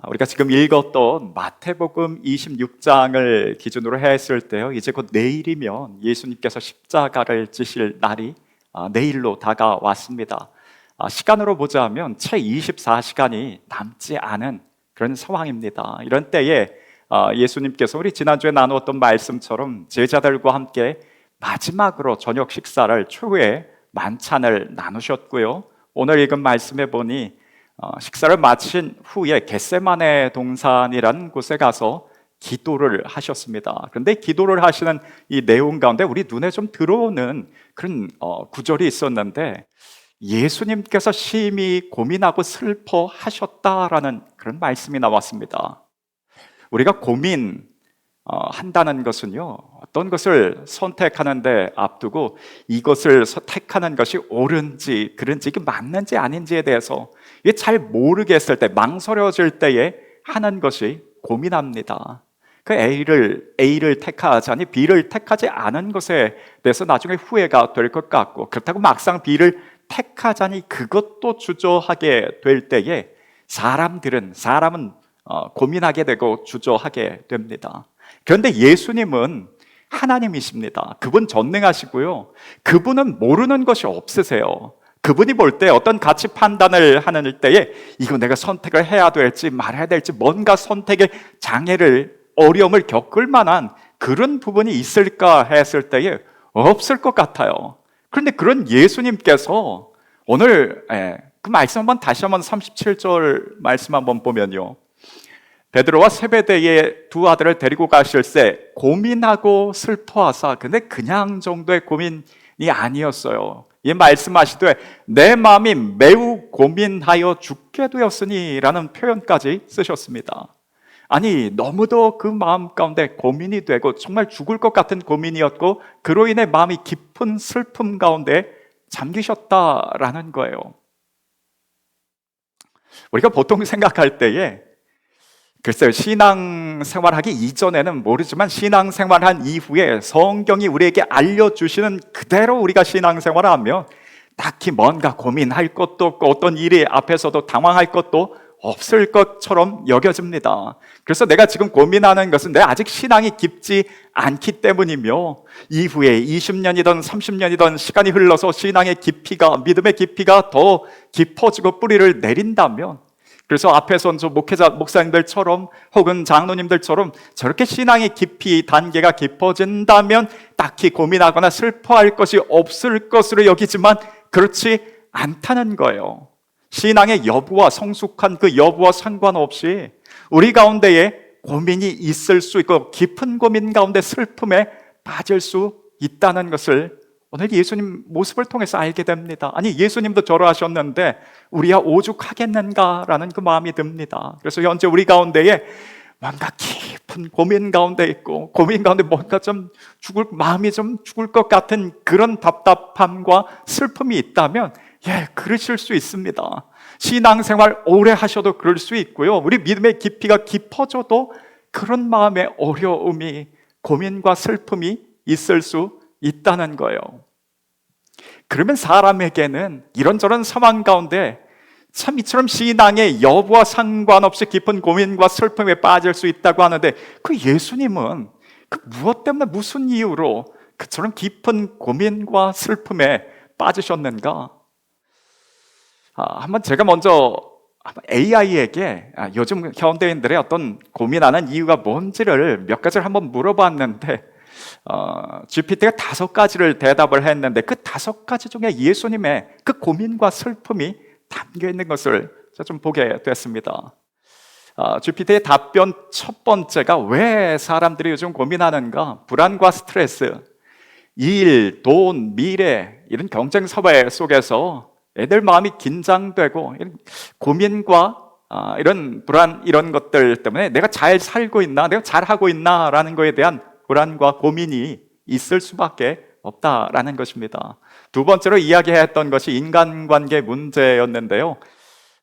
우리가 지금 읽었던 마태복음 26장을 기준으로 했을 때요, 이제 곧 내일이면 예수님께서 십자가를 지실 날이 내일로 다가왔습니다. 시간으로 보자면 채 24시간이 남지 않은 그런 상황입니다. 이런 때에 예수님께서 우리 지난주에 나누었던 말씀처럼 제자들과 함께 마지막으로 저녁 식사를 최후의 만찬을 나누셨고요, 오늘 읽은 말씀에 보니 식사를 마친 후에 겟세마네 동산이라는 곳에 가서 기도를 하셨습니다. 그런데 기도를 하시는 이 내용 가운데 우리 눈에 좀 들어오는 그런 구절이 있었는데, 예수님께서 심히 고민하고 슬퍼하셨다라는 그런 말씀이 나왔습니다. 우리가 한다는 것은요, 어떤 것을 선택하는데 앞두고 이것을 택하는 것이 옳은지 그른지, 이게 맞는지 아닌지에 대해서 이게 잘 모르겠을 때, 망설여질 때에 하는 것이 고민합니다. 그 A를 택하자니 B를 택하지 않은 것에 대해서 나중에 후회가 될 것 같고, 그렇다고 막상 B를 택하자니 그것도 주저하게 될 때에 사람은 고민하게 되고 주저하게 됩니다. 그런데 예수님은 하나님이십니다. 그분 전능하시고요, 그분은 모르는 것이 없으세요. 그분이 볼 때 어떤 가치 판단을 하는 때에 이거 내가 선택을 해야 될지 말아야 될지, 뭔가 선택의 어려움을 겪을 만한 그런 부분이 있을까 했을 때에 없을 것 같아요. 그런데 그런 예수님께서 오늘 그 말씀 다시 한번 37절 말씀 한번 보면요, 베드로와 세베대의 두 아들을 데리고 가실 때 고민하고 슬퍼하사, 근데 그냥 정도의 고민이 아니었어요. 이 말씀하시되 내 마음이 매우 고민하여 죽게 되었으니 라는 표현까지 쓰셨습니다. 아니, 너무도 그 마음 가운데 고민이 되고 정말 죽을 것 같은 고민이었고, 그로 인해 마음이 깊은 슬픔 가운데 잠기셨다라는 거예요. 우리가 보통 생각할 때에, 글쎄요, 신앙생활하기 이전에는 모르지만 신앙생활한 이후에 성경이 우리에게 알려주시는 그대로 우리가 신앙생활을 하면 딱히 뭔가 고민할 것도 없고 어떤 일이 앞에서도 당황할 것도 없을 것처럼 여겨집니다. 그래서 내가 지금 고민하는 것은 내가 아직 신앙이 깊지 않기 때문이며, 이후에 20년이든 30년이든 시간이 흘러서 신앙의 깊이가, 믿음의 깊이가 더 깊어지고 뿌리를 내린다면, 그래서 앞에서 목사님들처럼 혹은 장로님들처럼 저렇게 신앙의 깊이, 단계가 깊어진다면 딱히 고민하거나 슬퍼할 것이 없을 것으로 여기지만 그렇지 않다는 거예요. 신앙의 여부와 성숙한 그 여부와 상관없이 우리 가운데에 고민이 있을 수 있고, 깊은 고민 가운데 슬픔에 빠질 수 있다는 것을 오늘 예수님 모습을 통해서 알게 됩니다. 아니, 예수님도 저러하셨는데 우리야 오죽하겠는가라는 그 마음이 듭니다. 그래서 현재 우리 가운데에 뭔가 깊은 고민 가운데 있고, 고민 가운데 뭔가 마음이 좀 죽을 것 같은 그런 답답함과 슬픔이 있다면, 그러실 수 있습니다. 신앙생활 오래 하셔도 그럴 수 있고요, 우리 믿음의 깊이가 깊어져도 그런 마음의 어려움이, 고민과 슬픔이 있을 수 있다는 거예요. 그러면 사람에게는 이런저런 상황 가운데 참 이처럼 신앙의 여부와 상관없이 깊은 고민과 슬픔에 빠질 수 있다고 하는데, 그 예수님은 그 무엇 때문에, 무슨 이유로 그처럼 깊은 고민과 슬픔에 빠지셨는가? 제가 먼저 AI에게 요즘 현대인들의 어떤 고민하는 이유가 뭔지를 몇 가지를 한번 물어봤는데, GPT가 5가지를 대답을 했는데 그 5가지 중에 예수님의 그 고민과 슬픔이 담겨 있는 것을 좀 보게 됐습니다. GPT의 답변 첫 번째가, 왜 사람들이 요즘 고민하는가? 불안과 스트레스, 일, 돈, 미래, 이런 경쟁 사회 속에서 애들 마음이 긴장되고, 이런 고민과 이런 불안, 이런 것들 때문에 내가 잘 살고 있나, 내가 잘하고 있나 라는 거에 대한 불안과 고민이 있을 수밖에 없다라는 것입니다. 두 번째로 이야기했던 것이 인간관계 문제였는데요,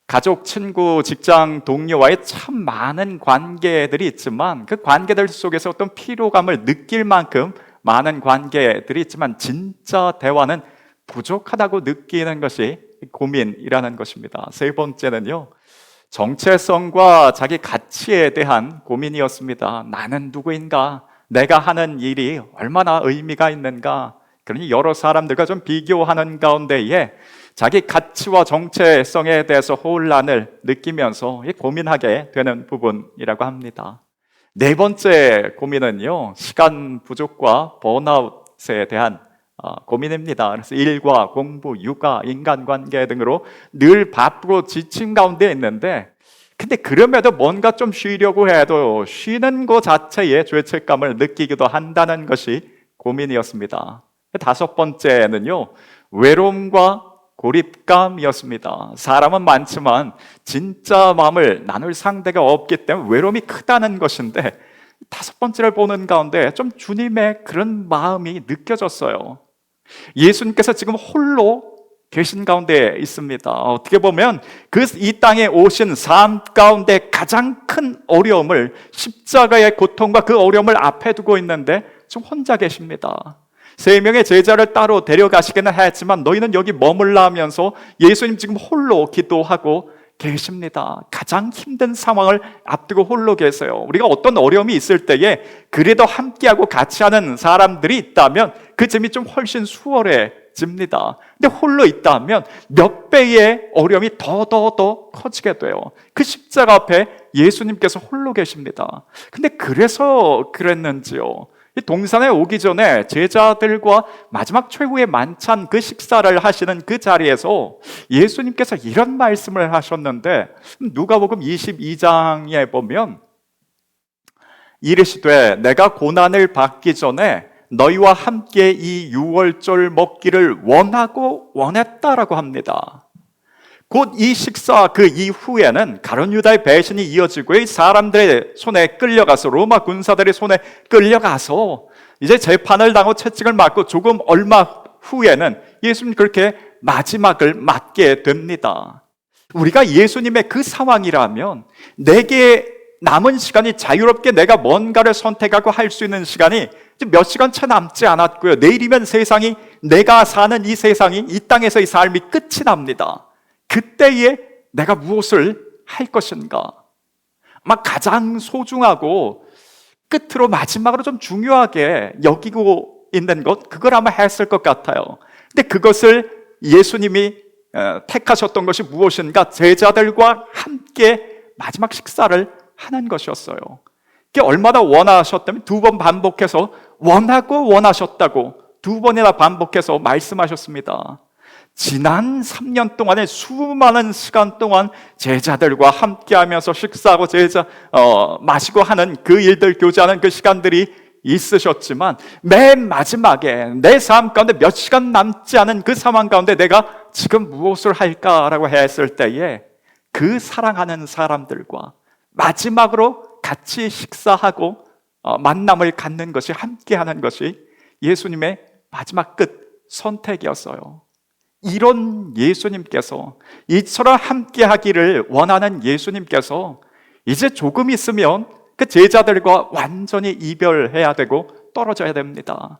가족, 친구, 직장 동료와의 참 많은 관계들이 있지만 그 관계들 속에서 어떤 피로감을 느낄 만큼 많은 관계들이 있지만 진짜 대화는 부족하다고 느끼는 것이 고민이라는 것입니다. 세 번째는요, 정체성과 자기 가치에 대한 고민이었습니다. 나는 누구인가? 내가 하는 일이 얼마나 의미가 있는가? 그러니 여러 사람들과 좀 비교하는 가운데에 자기 가치와 정체성에 대해서 혼란을 느끼면서 고민하게 되는 부분이라고 합니다. 네 번째 고민은요, 시간 부족과 번아웃에 대한 고민입니다. 그래서 일과 공부, 육아, 인간관계 등으로 늘 바쁘고 지친 가운데 있는데, 근데 그럼에도 뭔가 좀 쉬려고 해도 쉬는 것 자체에 죄책감을 느끼기도 한다는 것이 고민이었습니다. 다섯 번째는요, 외로움과 고립감이었습니다. 사람은 많지만 진짜 마음을 나눌 상대가 없기 때문에 외로움이 크다는 것인데, 다섯 번째를 보는 가운데 좀 주님의 그런 마음이 느껴졌어요. 예수님께서 지금 홀로 계신 가운데 있습니다. 어떻게 보면 이 땅에 오신 삶 가운데 가장 큰 어려움을, 십자가의 고통과 그 어려움을 앞에 두고 있는데 지금 혼자 계십니다. 3명의 제자를 따로 데려가시기는 했지만 너희는 여기 머물라 하면서 예수님 지금 홀로 기도하고 계십니다. 가장 힘든 상황을 앞두고 홀로 계세요. 우리가 어떤 어려움이 있을 때에 그래도 함께하고 같이 하는 사람들이 있다면 그 점이 좀 훨씬 수월해집니다. 근데 홀로 있다면 몇 배의 어려움이 더 커지게 돼요. 그 십자가 앞에 예수님께서 홀로 계십니다. 근데 그래서 그랬는지요? 동산에 오기 전에 제자들과 마지막 최후의 만찬 그 식사를 하시는 그 자리에서 예수님께서 이런 말씀을 하셨는데, 누가복음 22장에 보면 이르시되 내가 고난을 받기 전에 너희와 함께 이 유월절 먹기를 원하고 원했다라고 합니다. 곧 이 식사 그 이후에는 가룟 유다의 배신이 이어지고 사람들의 손에 끌려가서, 로마 군사들의 손에 끌려가서 이제 재판을 당하고 채찍을 맞고 조금 얼마 후에는 예수님 그렇게 마지막을 맞게 됩니다. 우리가 예수님의 그 상황이라면 내게 남은 시간이 자유롭게 내가 뭔가를 선택하고 할 수 있는 시간이 몇 시간 채 남지 않았고요. 내일이면 세상이, 내가 사는 이 세상이, 이 땅에서의 삶이 끝이 납니다. 그때에 내가 무엇을 할 것인가? 아마 가장 소중하고 끝으로 마지막으로 좀 중요하게 여기고 있는 것, 그걸 아마 했을 것 같아요. 근데 그것을 예수님이 택하셨던 것이 무엇인가? 제자들과 함께 마지막 식사를 하는 것이었어요. 그게 얼마나 원하셨다면 2번 반복해서 원하고 원하셨다고 2번이나 반복해서 말씀하셨습니다. 지난 3년 동안에 수많은 시간 동안 제자들과 함께하면서 식사하고 마시고 하는 그 일들, 교제하는 그 시간들이 있으셨지만 맨 마지막에 내 삶 가운데 몇 시간 남지 않은 그 상황 가운데 내가 지금 무엇을 할까라고 했을 때에 그 사랑하는 사람들과 마지막으로 같이 식사하고 만남을 갖는 것이, 함께하는 것이 예수님의 마지막 끝 선택이었어요. 이런 예수님께서, 이처럼 함께하기를 원하는 예수님께서 이제 조금 있으면 그 제자들과 완전히 이별해야 되고 떨어져야 됩니다.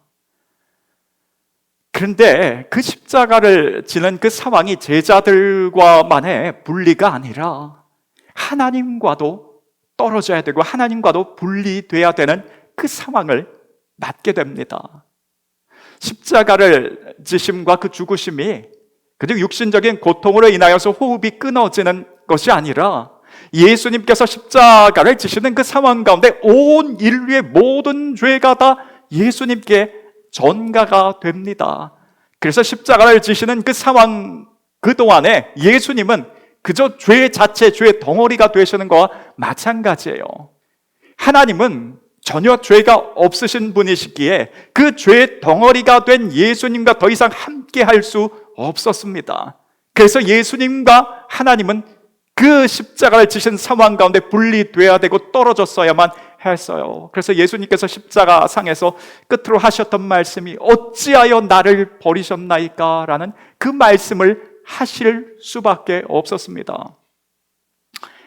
그런데 그 십자가를 지는 그 상황이 제자들과만의 분리가 아니라 하나님과도 떨어져야 되고 하나님과도 분리돼야 되는 그 상황을 맞게 됩니다. 십자가를 지심과 그 죽으심이 그저 육신적인 고통으로 인하여서 호흡이 끊어지는 것이 아니라 예수님께서 십자가를 지시는 그 상황 가운데 온 인류의 모든 죄가 다 예수님께 전가가 됩니다. 그래서 십자가를 지시는 그 상황 그동안에 예수님은 그저 죄 자체, 죄의 덩어리가 되시는 것과 마찬가지예요. 하나님은 전혀 죄가 없으신 분이시기에 그 죄의 덩어리가 된 예수님과 더 이상 함께 할 수 없었습니다. 그래서 예수님과 하나님은 그 십자가를 지신 상황 가운데 분리돼야 되고 떨어졌어야만 했어요. 그래서 예수님께서 십자가 상에서 끝으로 하셨던 말씀이 어찌하여 나를 버리셨나이까? 라는 그 말씀을 하실 수밖에 없었습니다.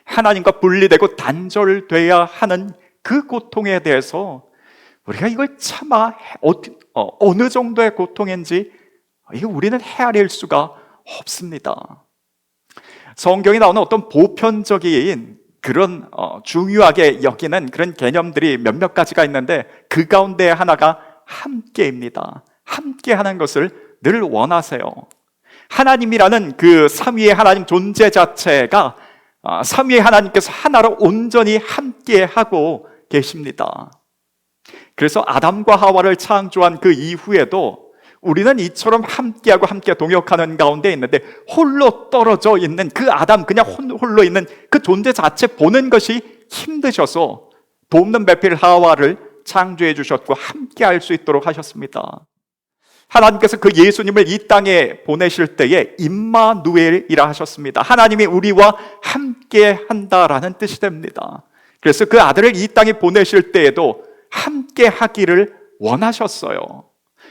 하나님과 분리되고 단절돼야 하는 그 고통에 대해서 우리가 이걸 참아 어느 정도의 고통인지 이거 우리는 헤아릴 수가 없습니다. 성경에 나오는 어떤 보편적인 그런 중요하게 여기는 그런 개념들이 몇몇 가지가 있는데 그 가운데 하나가 함께입니다. 함께하는 것을 늘 원하세요. 하나님이라는 그 삼위의 하나님 존재 자체가 삼위의 하나님께서 하나로 온전히 함께하고 계십니다. 그래서 아담과 하와를 창조한 그 이후에도 우리는 이처럼 함께하고 함께 동역하는 가운데 있는데 홀로 떨어져 있는 그 아담, 그냥 홀로 있는 그 존재 자체 보는 것이 힘드셔서 돕는 배필 하와를 창조해 주셨고 함께할 수 있도록 하셨습니다. 하나님께서 그 예수님을 이 땅에 보내실 때에 임마누엘이라 하셨습니다. 하나님이 우리와 함께 한다라는 뜻이 됩니다. 그래서 그 아들을 이 땅에 보내실 때에도 함께 하기를 원하셨어요.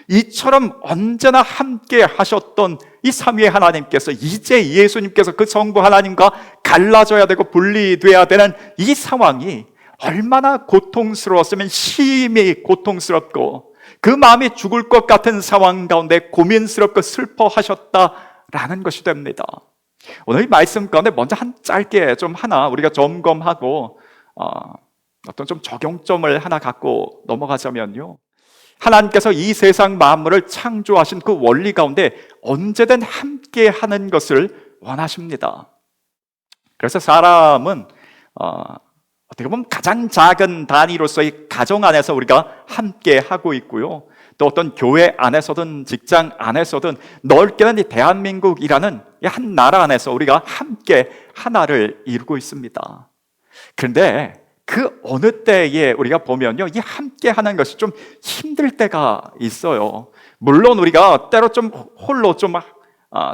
이처럼 언제나 함께 하셨던 이 삼위의 하나님께서 이제 예수님께서 그 성부 하나님과 갈라져야 되고 분리돼야 되는 이 상황이 얼마나 고통스러웠으면 심히 고통스럽고 그 마음이 죽을 것 같은 상황 가운데 고민스럽고 슬퍼하셨다라는 것이 됩니다. 오늘 이 말씀 가운데 먼저 짧게 좀 하나 우리가 점검하고 어떤 좀 적용점을 하나 갖고 넘어가자면요, 하나님께서 이 세상 만물을 창조하신 그 원리 가운데 언제든 함께 하는 것을 원하십니다. 그래서 사람은 어떻게 보면 가장 작은 단위로서의 가정 안에서 우리가 함께 하고 있고요, 또 어떤 교회 안에서든 직장 안에서든 넓게는 이 대한민국이라는 한 나라 안에서 우리가 함께 하나를 이루고 있습니다. 그런데 그 어느 때에 우리가 보면요, 이 함께 하는 것이 좀 힘들 때가 있어요. 물론 우리가 때로 좀 홀로 좀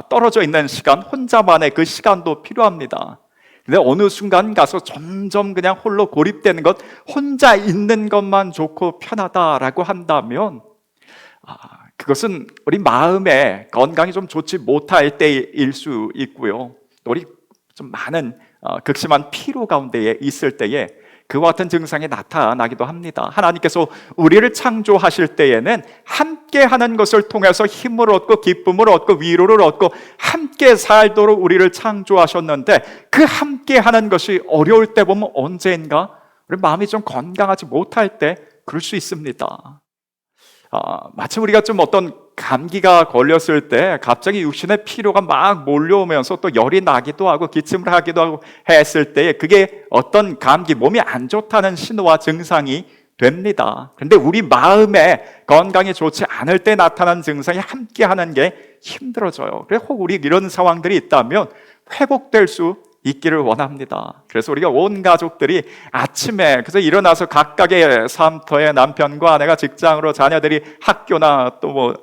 떨어져 있는 시간, 혼자만의 그 시간도 필요합니다. 근데 어느 순간 가서 점점 그냥 홀로 고립되는 것, 혼자 있는 것만 좋고 편하다라고 한다면 그것은 우리 마음의 건강이 좀 좋지 못할 때일 수 있고요, 또 우리 좀 많은 극심한 피로 가운데 있을 때에 그와 같은 증상이 나타나기도 합니다. 하나님께서 우리를 창조하실 때에는 함께하는 것을 통해서 힘을 얻고 기쁨을 얻고 위로를 얻고 함께 살도록 우리를 창조하셨는데 그 함께하는 것이 어려울 때 보면 언젠가 우리 마음이 좀 건강하지 못할 때 그럴 수 있습니다. 마치 우리가 좀 어떤 감기가 걸렸을 때 갑자기 육신의 피로가 막 몰려오면서 또 열이 나기도 하고 기침을 하기도 하고 했을 때에 그게 어떤 감기, 몸이 안 좋다는 신호와 증상이 됩니다. 그런데 우리 마음의 건강이 좋지 않을 때 나타나는 증상이 함께하는 게 힘들어져요. 그래서 혹 우리 이런 상황들이 있다면 회복될 수 있기를 원합니다. 그래서 우리가 온 가족들이 아침에 그래서 일어나서 각각의 삶터에 남편과 아내가 직장으로, 자녀들이 학교나 또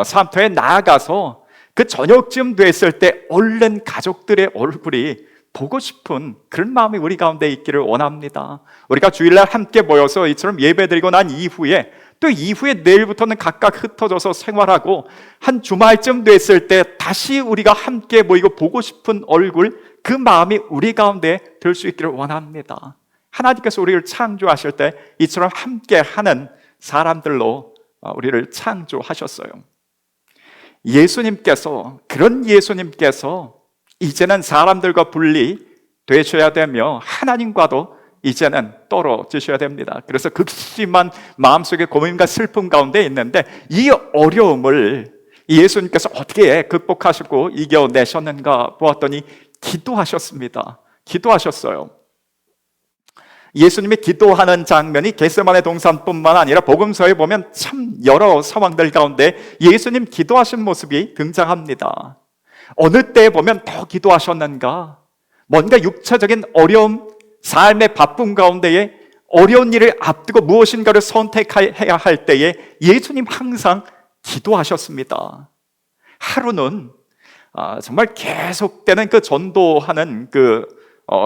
삶터에 나아가서 그 저녁쯤 됐을 때 얼른 가족들의 얼굴이 보고 싶은 그런 마음이 우리 가운데 있기를 원합니다. 우리가 주일날 함께 모여서 이처럼 예배드리고 난 이후에 또 이후에 내일부터는 각각 흩어져서 생활하고 한 주말쯤 됐을 때 다시 우리가 함께 모이고 보고 싶은 얼굴, 그 마음이 우리 가운데 들 수 있기를 원합니다. 하나님께서 우리를 창조하실 때 이처럼 함께 하는 사람들로 우리를 창조하셨어요. 그런 예수님께서 이제는 사람들과 분리되셔야 되며 하나님과도 이제는 떨어지셔야 됩니다. 그래서 극심한 마음속의 고민과 슬픔 가운데 있는데 이 어려움을 예수님께서 어떻게 극복하시고 이겨내셨는가 보았더니 기도하셨어요. 예수님이 기도하는 장면이 겟세마네 동산뿐만 아니라 복음서에 보면 참 여러 상황들 가운데 예수님 기도하신 모습이 등장합니다. 어느 때에 보면 더 기도하셨는가? 뭔가 육체적인 어려움, 삶의 바쁨 가운데에 어려운 일을 앞두고 무엇인가를 선택해야 할 때에 예수님 항상 기도하셨습니다. 하루는 정말 계속되는 그 전도하는 그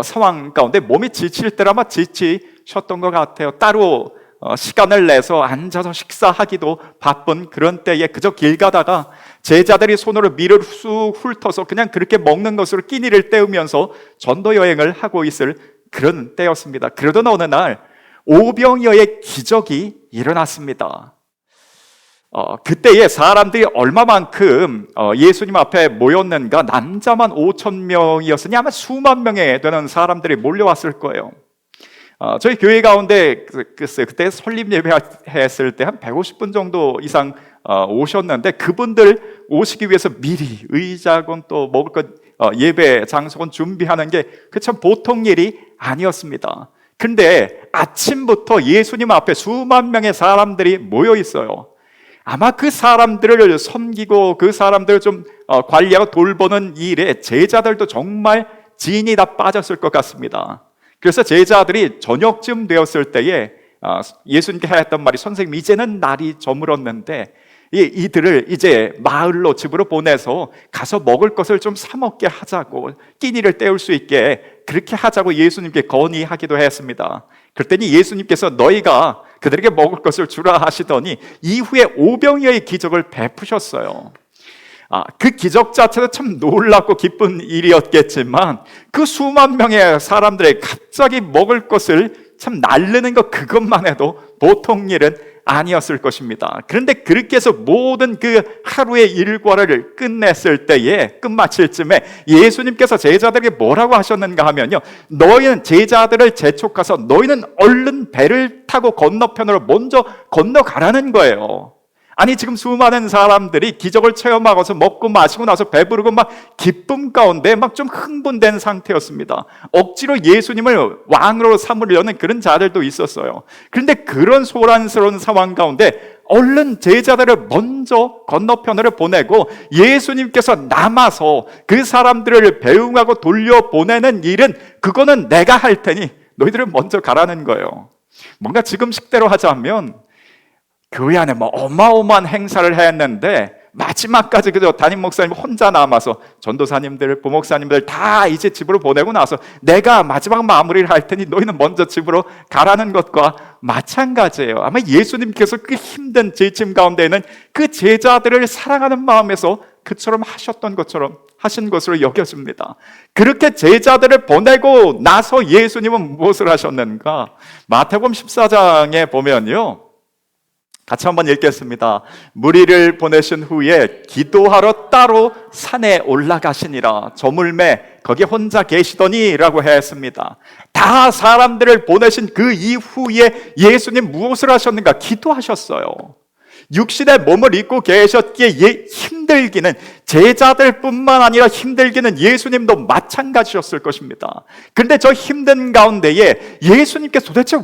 상황 가운데 몸이 지칠 때라마 지치셨던 것 같아요. 따로 시간을 내서 앉아서 식사하기도 바쁜 그런 때에 그저 길 가다가 제자들이 손으로 밀을 쑥 훑어서 그냥 그렇게 먹는 것으로 끼니를 때우면서 전도 여행을 하고 있을 그런 때였습니다. 그러던 어느 날 오병이어의 기적이 일어났습니다. 그때에 사람들이 얼마만큼 예수님 앞에 모였는가? 남자만 5천 명이었으니 아마 수만 명에 되는 사람들이 몰려왔을 거예요. 저희 교회 가운데 그때 설립 예배 했을 때 한 150분 정도 이상 오셨는데, 그분들 오시기 위해서 미리 의자건 또 먹을 것, 예배 장소건 준비하는 게 그 참 보통 일이 아니었습니다. 근데 아침부터 예수님 앞에 수만 명의 사람들이 모여 있어요. 아마 그 사람들을 섬기고 그 사람들을 좀 관리하고 돌보는 일에 제자들도 정말 진이 다 빠졌을 것 같습니다. 그래서 제자들이 저녁쯤 되었을 때에 예수님께 하였던 말이, 선생님 이제는 날이 저물었는데 이들을 이제 마을로, 집으로 보내서 가서 먹을 것을 좀 사 먹게 하자고, 끼니를 때울 수 있게 그렇게 하자고 예수님께 건의하기도 했습니다. 그랬더니 예수님께서 너희가 그들에게 먹을 것을 주라 하시더니 이후에 오병이어의 기적을 베푸셨어요. 그 기적 자체도 참 놀랍고 기쁜 일이었겠지만 그 수만 명의 사람들의 갑자기 먹을 것을 참 날르는 것, 그것만 해도 보통 일은 아니었을 것입니다. 그런데 그렇게 해서 모든 그 하루의 일과를 끝냈을 때에, 끝마칠 쯤에 예수님께서 제자들에게 뭐라고 하셨는가 하면요, 너희는, 제자들을 재촉해서 너희는 얼른 배를 타고 건너편으로 먼저 건너가라는 거예요. 아니, 지금 수많은 사람들이 기적을 체험하고서 먹고 마시고 나서 배부르고 막 기쁨 가운데 막 좀 흥분된 상태였습니다. 억지로 예수님을 왕으로 삼으려는 그런 자들도 있었어요. 그런데 그런 소란스러운 상황 가운데 얼른 제자들을 먼저 건너편으로 보내고 예수님께서 남아서 그 사람들을 배웅하고 돌려보내는 일은, 그거는 내가 할 테니 너희들은 먼저 가라는 거예요. 뭔가 지금 식대로 하자면 교회 안에 뭐 어마어마한 행사를 했는데 마지막까지 그저 담임 목사님 혼자 남아서 전도사님들, 부목사님들 다 이제 집으로 보내고 나서 내가 마지막 마무리를 할 테니 너희는 먼저 집으로 가라는 것과 마찬가지예요. 아마 예수님께서 그 힘든 지침 가운데는 그 제자들을 사랑하는 마음에서 그처럼 하셨던 것처럼 하신 것으로 여겨집니다. 그렇게 제자들을 보내고 나서 예수님은 무엇을 하셨는가? 마태복음 14장에 보면요, 같이 한번 읽겠습니다. 무리를 보내신 후에 기도하러 따로 산에 올라가시니라. 저물매 거기 혼자 계시더니 라고 했습니다. 다 사람들을 보내신 그 이후에 예수님 무엇을 하셨는가? 기도하셨어요. 육신의 몸을 입고 계셨기에 힘들기는, 제자들뿐만 아니라 힘들기는 예수님도 마찬가지였을 것입니다. 그런데 저 힘든 가운데에 예수님께서 도대체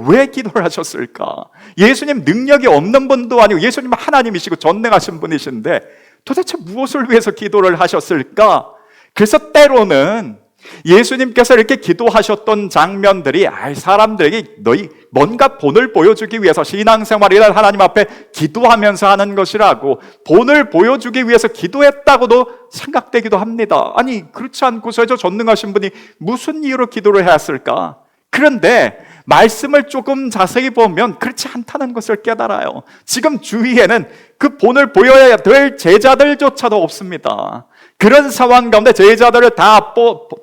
왜 기도를 하셨을까? 예수님 능력이 없는 분도 아니고 예수님은 하나님이시고 전능하신 분이신데 도대체 무엇을 위해서 기도를 하셨을까? 그래서 때로는 예수님께서 이렇게 기도하셨던 장면들이 사람들에게 너희 뭔가 본을 보여주기 위해서 신앙생활이란 하나님 앞에 기도하면서 하는 것이라고, 본을 보여주기 위해서 기도했다고도 생각되기도 합니다. 아니, 그렇지 않고서 저 전능하신 분이 무슨 이유로 기도를 했을까? 그런데 말씀을 조금 자세히 보면 그렇지 않다는 것을 깨달아요. 지금 주위에는 그 본을 보여야 될 제자들조차도 없습니다. 그런 상황 가운데 제자들을 다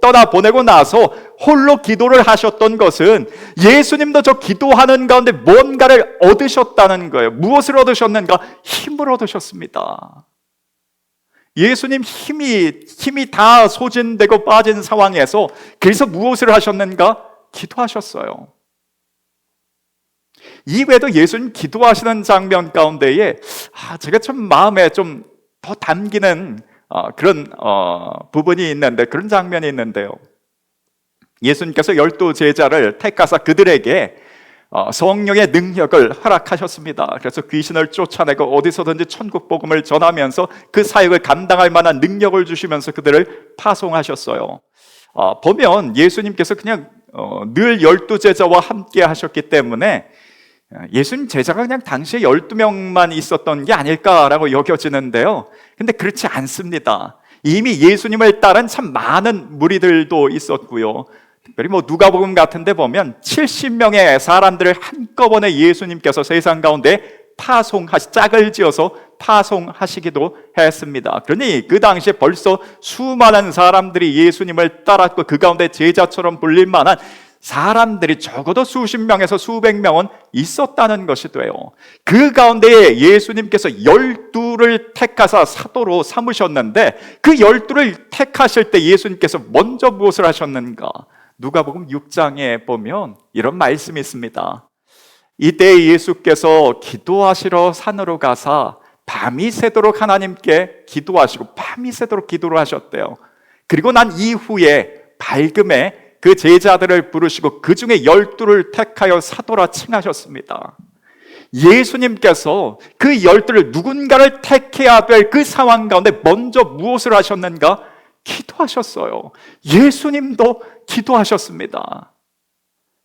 떠나보내고 나서 홀로 기도를 하셨던 것은 예수님도 저 기도하는 가운데 뭔가를 얻으셨다는 거예요. 무엇을 얻으셨는가? 힘을 얻으셨습니다. 예수님 힘이 다 소진되고 빠진 상황에서 그래서 무엇을 하셨는가? 기도하셨어요. 이외에도 예수님 기도하시는 장면 가운데에 제가 참 마음에 좀 더 담기는 그런 부분이 있는데, 그런 장면이 있는데요, 예수님께서 12 제자를 택하사 그들에게 성령의 능력을 허락하셨습니다. 그래서 귀신을 쫓아내고 어디서든지 천국 복음을 전하면서 그 사역을 감당할 만한 능력을 주시면서 그들을 파송하셨어요. 보면 예수님께서 그냥 늘 12 제자와 함께 하셨기 때문에 예수님 제자가 그냥 당시에 12명만 있었던 게 아닐까라고 여겨지는데요, 근데 그렇지 않습니다. 이미 예수님을 따른 참 많은 무리들도 있었고요, 특별히 누가복음 같은 데 보면 70명의 사람들을 한꺼번에 예수님께서 세상 가운데 짝을 지어서 파송하시기도 했습니다. 그러니 그 당시에 벌써 수많은 사람들이 예수님을 따랐고 그 가운데 제자처럼 불릴 만한 사람들이 적어도 수십 명에서 수백 명은 있었다는 것이 돼요. 그 가운데에 예수님께서 12를 택하사 사도로 삼으셨는데 그 12를 택하실 때 예수님께서 먼저 무엇을 하셨는가? 누가복음 6장에 보면 이런 말씀이 있습니다. 이때 예수께서 기도하시러 산으로 가사 밤이 새도록 하나님께 기도하시고 밤이 새도록 기도를 하셨대요. 그리고 난 이후에 밝음에 그 제자들을 부르시고 그 중에 12를 택하여 사도라 칭하셨습니다. 예수님께서 그 12를 누군가를 택해야 될 그 상황 가운데 먼저 무엇을 하셨는가? 기도하셨어요. 예수님도 기도하셨습니다.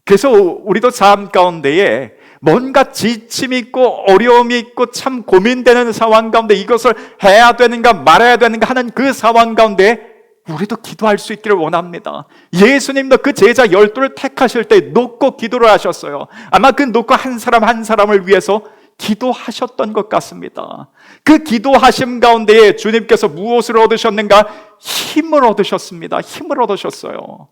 그래서 우리도 삶 가운데에 뭔가 지침이 있고 어려움이 있고 참 고민되는 상황 가운데 이것을 해야 되는가 말아야 되는가 하는 그 상황 가운데 우리도 기도할 수 있기를 원합니다. 예수님도 그 제자 12를 택하실 때 놓고 기도를 하셨어요. 아마 그 놓고 한 사람 한 사람을 위해서 기도하셨던 것 같습니다. 그 기도하심 가운데에 주님께서 무엇을 얻으셨는가? 힘을 얻으셨습니다. 힘을 얻으셨어요.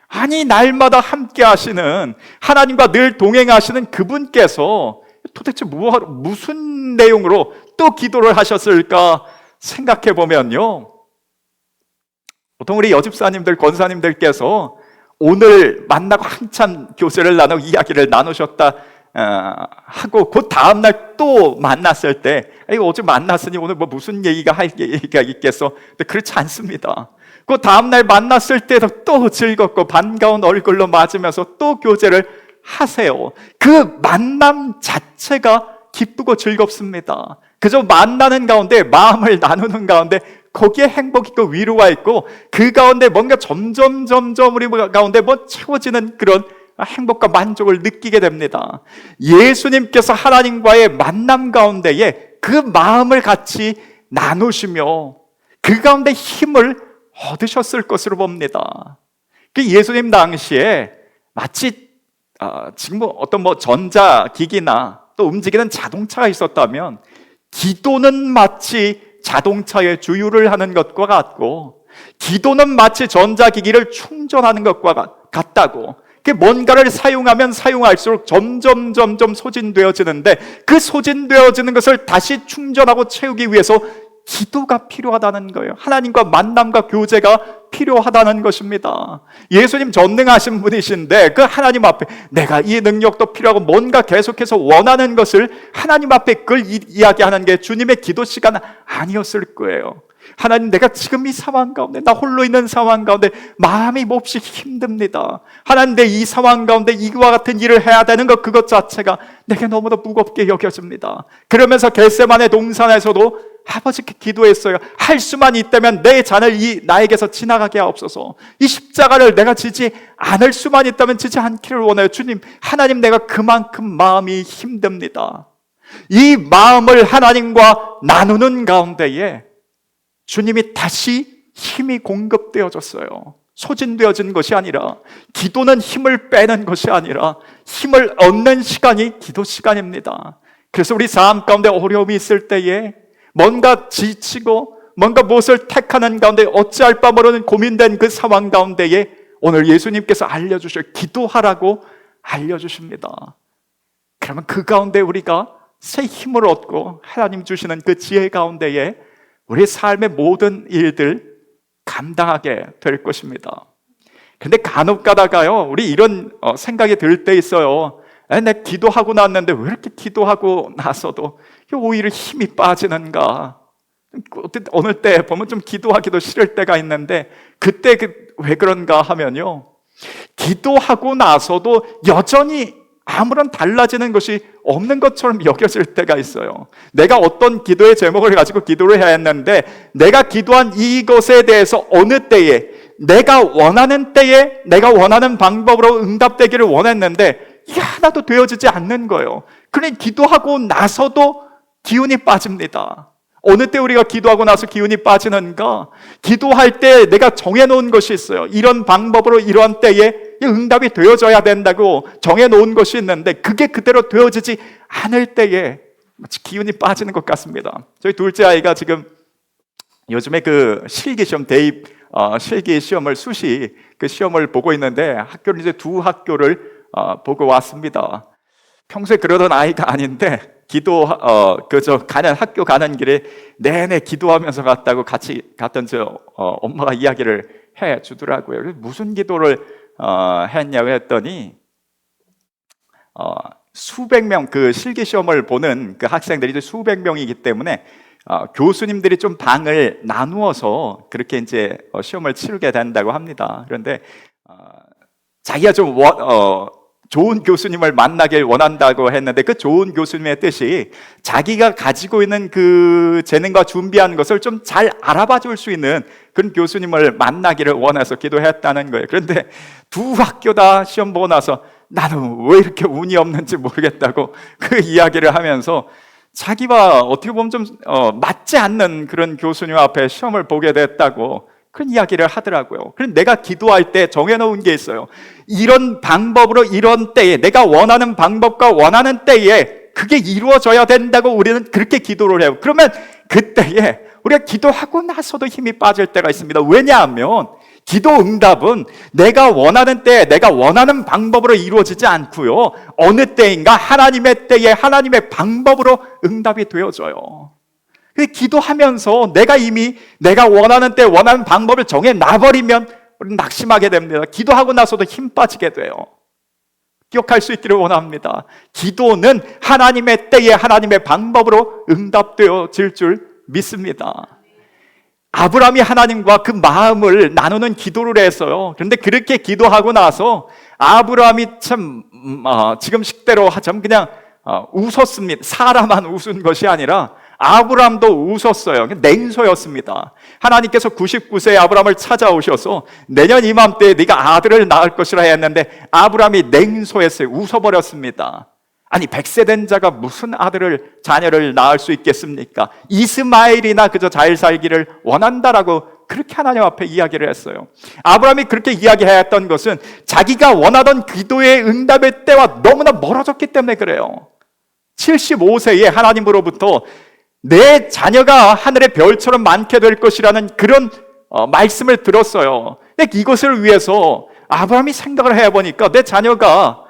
아니, 날마다 함께 하시는, 하나님과 늘 동행하시는 그분께서 도대체 무슨 내용으로 또 기도를 하셨을까 생각해 보면요, 보통 우리 여집사님들, 권사님들께서 오늘 만나고 한참 교제를 나누고 이야기를 나누셨다 하고 그 다음날 또 만났을 때 어제 만났으니 오늘 뭐 무슨 얘기가 있겠어? 근데 그렇지 않습니다. 그 다음날 만났을 때도 또 즐겁고 반가운 얼굴로 맞으면서 또 교제를 하세요. 그 만남 자체가 기쁘고 즐겁습니다. 그저 만나는 가운데, 마음을 나누는 가운데 거기에 행복 있고 위로가 있고 그 가운데 뭔가 점점 우리 가운데 채워지는 그런 행복과 만족을 느끼게 됩니다. 예수님께서 하나님과의 만남 가운데에 그 마음을 같이 나누시며 그 가운데 힘을 얻으셨을 것으로 봅니다. 예수님 당시에 마치 지금 어떤 전자기기나 또 움직이는 자동차가 있었다면 기도는 마치 자동차의 주유를 하는 것과 같고 기도는 마치 전자기기를 충전하는 것과 같다고. 뭔가를 사용하면 사용할수록 점점 소진되어지는데 그 소진되어지는 것을 다시 충전하고 채우기 위해서 기도가 필요하다는 거예요. 하나님과 만남과 교제가 필요하다는 것입니다. 예수님 전능하신 분이신데 그 하나님 앞에 내가 이 능력도 필요하고 뭔가 계속해서 원하는 것을 하나님 앞에 그걸 이야기하는 게 주님의 기도 시간 아니었을 거예요. 하나님, 내가 지금 이 상황 가운데, 나 홀로 있는 상황 가운데 마음이 몹시 힘듭니다. 하나님, 내 이 상황 가운데 이와 같은 일을 해야 되는 것, 그것 자체가 내게 너무도 무겁게 여겨집니다. 그러면서 겟세마네 동산에서도 아버지께 기도했어요. 할 수만 있다면 내 잔을 나에게서 지나가게 하옵소서. 이 십자가를 내가 지지 않을 수만 있다면 지지 않기를 원해요. 주님, 하나님, 내가 그만큼 마음이 힘듭니다. 이 마음을 하나님과 나누는 가운데에 주님이 다시 힘이 공급되어졌어요. 소진되어진 것이 아니라, 기도는 힘을 빼는 것이 아니라 힘을 얻는 시간이 기도 시간입니다. 그래서 우리 삶 가운데 어려움이 있을 때에 뭔가 지치고 뭔가 무엇을 택하는 가운데 어찌할 바 모르는 고민된 그 상황 가운데에 오늘 예수님께서 알려주실 기도하라고 알려주십니다. 그러면 그 가운데 우리가 새 힘을 얻고 하나님 주시는 그 지혜 가운데에 우리 삶의 모든 일들 감당하게 될 것입니다. 근데 간혹 가다가요, 우리 이런 생각이 들 때 있어요. 내가 기도하고 났는데 왜 이렇게 기도하고 나서도 오히려 힘이 빠지는가? 어느 때 보면 좀 기도하기도 싫을 때가 있는데 그때 왜 그런가 하면요, 기도하고 나서도 여전히 아무런 달라지는 것이 없는 것처럼 여겨질 때가 있어요. 내가 어떤 기도의 제목을 가지고 기도를 해야 했는데 내가 기도한 이것에 대해서 어느 때에 내가 원하는 때에 내가 원하는 방법으로 응답되기를 원했는데 이게 하나도 되어지지 않는 거예요. 그러니 기도하고 나서도 기운이 빠집니다. 어느 때 우리가 기도하고 나서 기운이 빠지는가? 기도할 때 내가 정해놓은 것이 있어요. 이런 방법으로 이러한 때에 응답이 되어져야 된다고 정해놓은 것이 있는데 그게 그대로 되어지지 않을 때에 마치 기운이 빠지는 것 같습니다. 저희 둘째 아이가 지금 요즘에 그 실기시험 대입 실기 시험을 수시 그 시험을 보고 있는데 학교를 이제 두 학교를 보고 왔습니다. 평소에 그러던 아이가 아닌데 그저 가는 학교 가는 길에 내내 기도하면서 갔다고 같이 갔던 엄마가 이야기를 해 주더라고요. 그래서 무슨 기도를 했냐고 했더니 수백 명 그 실기 시험을 보는 그 학생들이 이제 수백 명이기 때문에 교수님들이 좀 방을 나누어서 그렇게 이제 시험을 치르게 된다고 합니다. 그런데 자기가 좀 좋은 교수님을 만나길 원한다고 했는데 그 좋은 교수님의 뜻이 자기가 가지고 있는 그 재능과 준비한 것을 좀 잘 알아봐 줄 수 있는 그런 교수님을 만나기를 원해서 기도했다는 거예요. 그런데 두 학교 다 시험 보고 나서 나는 왜 이렇게 운이 없는지 모르겠다고 그 이야기를 하면서 자기와 어떻게 보면 좀 맞지 않는 그런 교수님 앞에 시험을 보게 됐다고 그런 이야기를 하더라고요. 그럼 내가 기도할 때 정해놓은 게 있어요. 이런 방법으로 이런 때에 내가 원하는 방법과 원하는 때에 그게 이루어져야 된다고 우리는 그렇게 기도를 해요. 그러면 그때에 우리가 기도하고 나서도 힘이 빠질 때가 있습니다. 왜냐하면 기도 응답은 내가 원하는 때에 내가 원하는 방법으로 이루어지지 않고요, 어느 때인가 하나님의 때에 하나님의 방법으로 응답이 되어져요. 기도하면서 내가 이미 내가 원하는 때 원하는 방법을 정해 놔버리면 우리는 낙심하게 됩니다. 기도하고 나서도 힘 빠지게 돼요. 기억할 수 있기를 원합니다. 기도는 하나님의 때에 하나님의 방법으로 응답되어질 줄 믿습니다. 아브라함이 하나님과 그 마음을 나누는 기도를 했어요. 그런데 그렇게 기도하고 나서 아브라함이 참 지금 식대로 하자면 그냥 웃었습니다. 사람만 웃은 것이 아니라 아브라함도 웃었어요. 냉소였습니다. 하나님께서 99세에 아브라함을 찾아오셔서 내년 이맘때에 네가 아들을 낳을 것이라 했는데 아브라함이 냉소했어요. 웃어버렸습니다. 아니 100세 된 자가 무슨 자녀를 낳을 수 있겠습니까? 이스마엘이나 그저 잘 살기를 원한다라고 그렇게 하나님 앞에 이야기를 했어요. 아브라함이 그렇게 이야기했던 것은 자기가 원하던 기도의 응답의 때와 너무나 멀어졌기 때문에 그래요. 75세에 하나님으로부터 내 자녀가 하늘의 별처럼 많게 될 것이라는 그런 말씀을 들었어요. 근데 이것을 위해서 아브라함이 생각을 해보니까 내 자녀가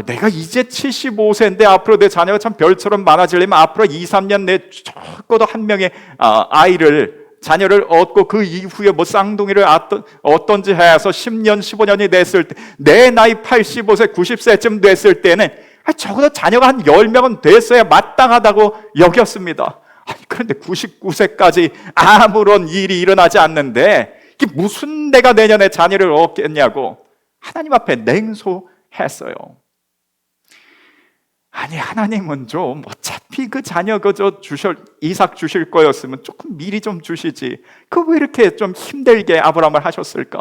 내가 이제 75세인데 앞으로 내 자녀가 참 별처럼 많아지려면 앞으로 2, 3년 내에 적어도 한 명의 자녀를 얻고 그 이후에 뭐 쌍둥이를 얻던지 해서 10년, 15년이 됐을 때 내 나이 85세, 90세쯤 됐을 때는 적어도 자녀가 한 10명은 됐어야 마땅하다고 여겼습니다. 그런데 99세까지 아무런 일이 일어나지 않는데 이게 무슨 내가 내년에 자녀를 얻겠냐고 하나님 앞에 냉소했어요. 아니 하나님은 좀 어차피 그 자녀 이삭 주실 거였으면 조금 미리 좀 주시지 그 왜 이렇게 좀 힘들게 아브라함을 하셨을까?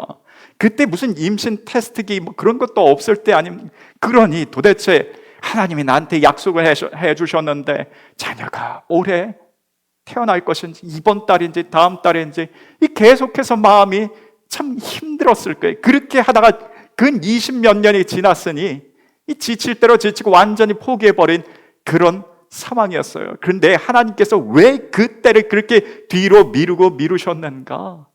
그때 무슨 임신 테스트기 뭐 그런 것도 없을 때 아니면 그러니 도대체 하나님이 나한테 약속을 해 주셨는데 자녀가 올해 태어날 것인지 이번 달인지 다음 달인지 계속해서 마음이 참 힘들었을 거예요. 그렇게 하다가 근 20몇 년이 지났으니 지칠 대로 지치고 완전히 포기해버린 그런 상황이었어요. 그런데 하나님께서 왜 그때를 그렇게 뒤로 미루셨는가?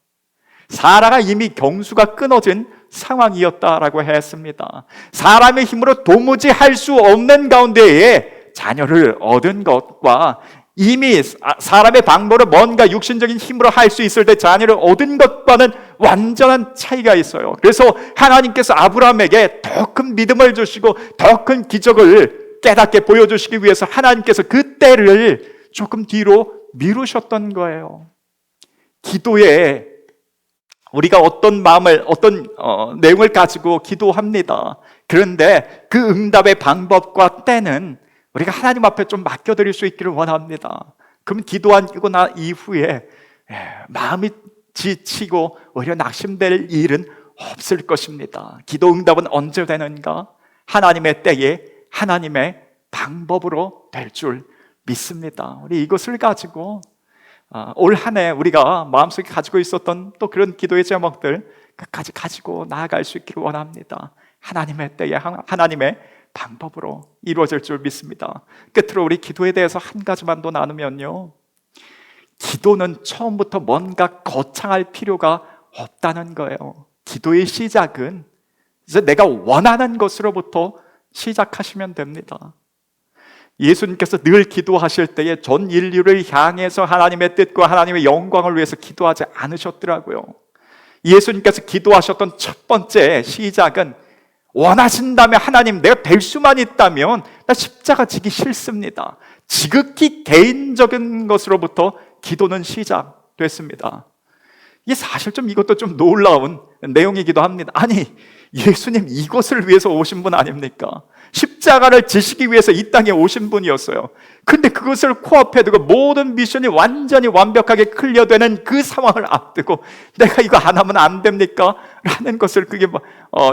사라가 이미 경수가 끊어진 상황이었다라고 했습니다. 사람의 힘으로 도무지 할 수 없는 가운데에 자녀를 얻은 것과 이미 사람의 방법으로 뭔가 육신적인 힘으로 할 수 있을 때 자녀를 얻은 것과는 완전한 차이가 있어요. 그래서 하나님께서 아브라함에게 더 큰 믿음을 주시고 더 큰 기적을 깨닫게 보여주시기 위해서 하나님께서 그 때를 조금 뒤로 미루셨던 거예요. 기도에 우리가 어떤 마음을 어떤 내용을 가지고 기도합니다. 그런데 그 응답의 방법과 때는 우리가 하나님 앞에 좀 맡겨드릴 수 있기를 원합니다. 그럼 기도하고 나 이후에 마음이 지치고 오히려 낙심될 일은 없을 것입니다. 기도 응답은 언제 되는가? 하나님의 때에 하나님의 방법으로 될 줄 믿습니다. 우리 이것을 가지고 올 한 해 우리가 마음속에 가지고 있었던 또 그런 기도의 제목들 끝까지 가지고 나아갈 수 있기를 원합니다. 하나님의 때에 하나님의 방법으로 이루어질 줄 믿습니다. 끝으로 우리 기도에 대해서 한 가지만 더 나누면요, 기도는 처음부터 뭔가 거창할 필요가 없다는 거예요. 기도의 시작은 이제 내가 원하는 것으로부터 시작하시면 됩니다. 예수님께서 늘 기도하실 때에 전 인류를 향해서 하나님의 뜻과 하나님의 영광을 위해서 기도하지 않으셨더라고요. 예수님께서 기도하셨던 첫 번째 시작은 원하신다면 하나님, 내가 될 수만 있다면 나 십자가 지기 싫습니다. 지극히 개인적인 것으로부터 기도는 시작됐습니다. 이게 사실 이것도 놀라운 내용이기도 합니다. 아니, 예수님 이것을 위해서 오신 분 아닙니까? 십자가를 지시기 위해서 이 땅에 오신 분이었어요. 근데 그것을 코앞에 두고 모든 미션이 완전히 완벽하게 클리어되는 그 상황을 앞두고 내가 이거 안 하면 안 됩니까? 라는 것을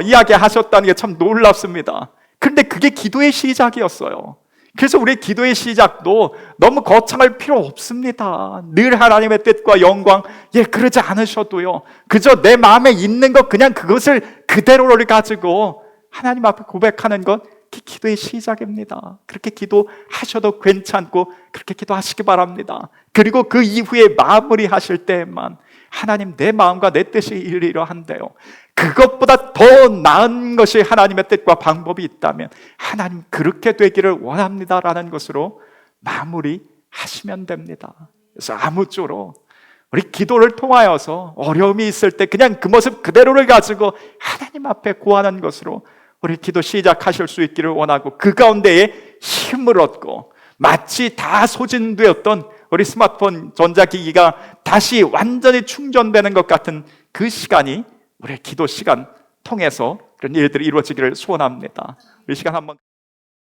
이야기하셨다는 게 참 놀랍습니다. 근데 그게 기도의 시작이었어요. 그래서 우리의 기도의 시작도 너무 거창할 필요 없습니다. 늘 하나님의 뜻과 영광, 그러지 않으셔도요, 그저 내 마음에 있는 것, 그냥 그것을 그대로를 가지고 하나님 앞에 고백하는 것, 그게 기도의 시작입니다. 그렇게 기도하셔도 괜찮고 그렇게 기도하시기 바랍니다. 그리고 그 이후에 마무리하실 때에만 하나님, 내 마음과 내 뜻이 이러이러한데요, 그것보다 더 나은 것이 하나님의 뜻과 방법이 있다면 하나님, 그렇게 되기를 원합니다라는 것으로 마무리하시면 됩니다. 그래서 아무쪼록 우리 기도를 통하여서 어려움이 있을 때 그냥 그 모습 그대로를 가지고 하나님 앞에 구하는 것으로 우리 기도 시작하실 수 있기를 원하고, 그 가운데에 힘을 얻고 마치 다 소진되었던 우리 스마트폰 전자기기가 다시 완전히 충전되는 것 같은 그 시간이 우리의 기도 시간 통해서 그런 일들이 이루어지기를 소원합니다. 이 시간 한번